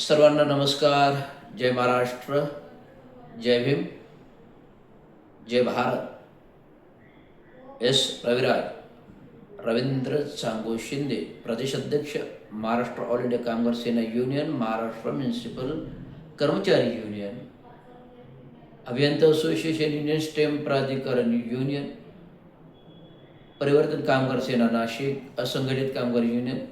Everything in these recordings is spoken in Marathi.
सर्वांना नमस्कार. जय महाराष्ट्र, जय भीम, जय भारत. एस रविराज, रवींद्र सांगो शिंदे, प्रदेशाध्यक्ष, महाराष्ट्र ऑल इंडिया कामगार सेना युनियन, महाराष्ट्र म्युनिसिपल कर्मचारी युनियन, अभियंता असोसिएशन युनियन, स्टेम प्राधिकरण युनियन, परिवर्तन कामगार सेना नाशिक, असंघटित कामगार युनियन,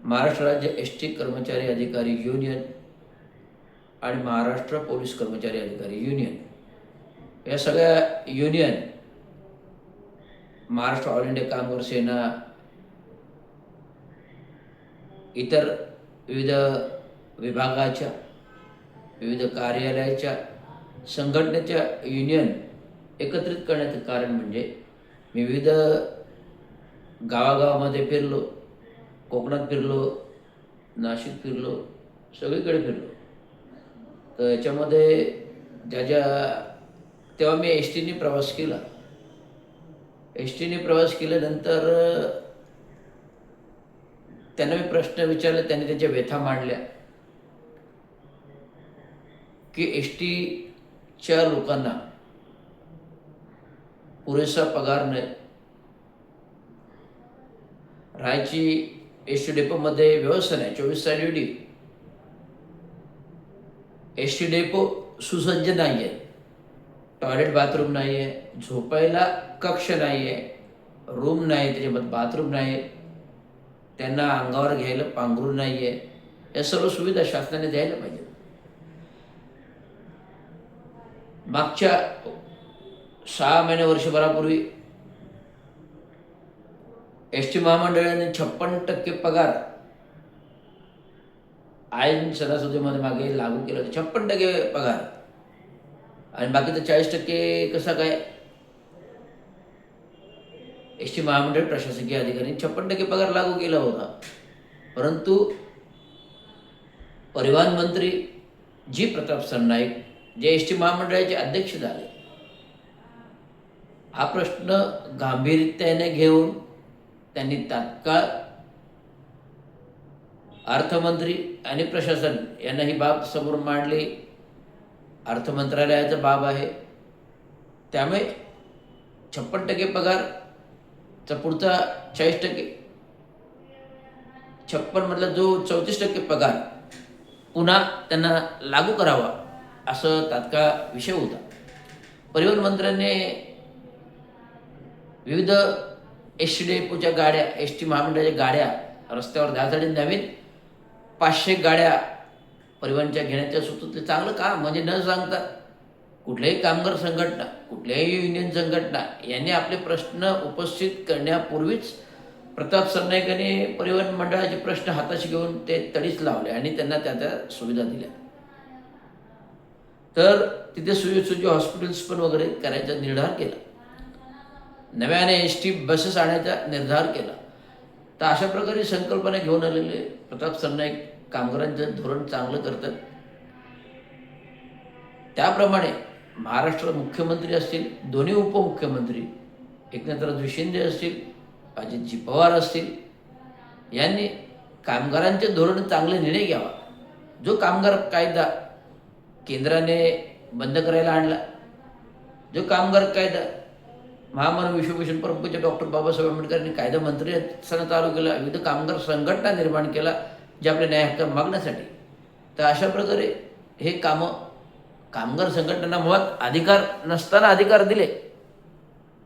महाराष्ट्र राज्य एस.टी. कर्मचारी अधिकारी युनियन आणि महाराष्ट्र पोलीस कर्मचारी अधिकारी युनियन, या सगळ्या युनियन महाराष्ट्र ऑल इंडिया कामगार सेना इतर विविध विभागाच्या, विविध कार्यालयाच्या, संघटनेच्या युनियन एकत्रित करण्याचं कारण म्हणजे मी विविध गावागावामध्ये फिरलो, कोकणात फिरलो, नाशिक फिरलो, सगळीकडे फिरलो. तर याच्यामध्ये तेव्हा मी एस टीने प्रवास केला. एस टीने प्रवास केल्यानंतर त्यांना मी प्रश्न विचारले, त्यांनी त्यांच्या व्यथा मांडल्या की एस टीच्या लोकांना पुरेसा पगार नाही, राहायची एस टी डेपोमध्ये व्यवस्था नाही, 24 तास ड्युटी, एस टी डेपो सुसज्ज नाही आहे, टॉयलेट बाथरूम नाही आहे, झोपायला कक्ष नाही आहे, रूम नाही, त्याच्यामध्ये बाथरूम नाही, त्यांना अंगावर घ्यायला पांघरूण नाही आहे. या सर्व सुविधा शासनाने द्यायला पाहिजे. मागच्या 6 महिने वर्षभरापूर्वी एस टी महामंडळाने 56% पगार आयन सणासुदीमध्ये मागे लागू केलं होतं. 56% पगार आणि बाकीचं 40% कसा काय? एस टी महामंडळ प्रशासकीय अधिकाऱ्यांनी 56% पगार लागू केला होता. परंतु परिवहन मंत्री जी प्रताप सरनाईक, जे एस टी महामंडळाचे अध्यक्ष झाले, हा प्रश्न गांभीर्याने घेऊन त्यांनी तात्काळ अर्थमंत्री आणि प्रशासन यांना ही बाब समोर मांडली. अर्थ मंत्रालयाचा बाब आहे, त्यामुळे 56% पगारचा पुढचा 40%, 56 मधला जो 34% पगार पुन्हा त्यांना लागू करावा, असं तात्काळ विषय होता. परिवहन मंत्र्यांनी विविध एस टी डेपोच्या गाड्या, एस टी महामंडळाच्या गाड्या रस्त्यावर जाण्यासाठी नवीन 500 गाड्या परिवहनच्या घेण्याच्या सुचवते. चांगलं काम, म्हणजे न सांगता कुठल्याही कामगार संघटना, कुठल्याही युनियन संघटना यांनी आपले प्रश्न उपस्थित करण्यापूर्वीच प्रताप सरनाईकांनी परिवहन मंडळाचे प्रश्न हाताशी घेऊन ते तडीच लावले आणि त्यांना त्या सुविधा दिल्या. तर तिथे सुयोग्य हॉस्पिटल्स पण वगैरे करायचा निर्धार केला. नव्याने एस टी बसेस आणायचा निर्धार केला. तर अशा प्रकारे संकल्पना घेऊन आलेले प्रताप सरनाईक कामगारांचं धोरण चांगलं करतात. त्याप्रमाणे महाराष्ट्र मुख्यमंत्री असतील, दोन्ही उपमुख्यमंत्री एकनाथराव शिंदे असतील, अजितजी पवार असतील, यांनी कामगारांचे धोरण चांगले निर्णय घ्यावा. जो कामगार कायदा केंद्राने बंद करायला आणला, जो कामगार कायदा महामानव विश्वभूषण परमपूज्य डॉक्टर बाबासाहेब आंबेडकरांनी कायदा मंत्री असताना चालू केला, विविध कामगार संघटना निर्माण केला जे आपले न्याय हक्क मागण्यासाठी. तर अशा प्रकारे हे कामं कामगार संघटनांना मुळात अधिकार नसताना अधिकार दिले.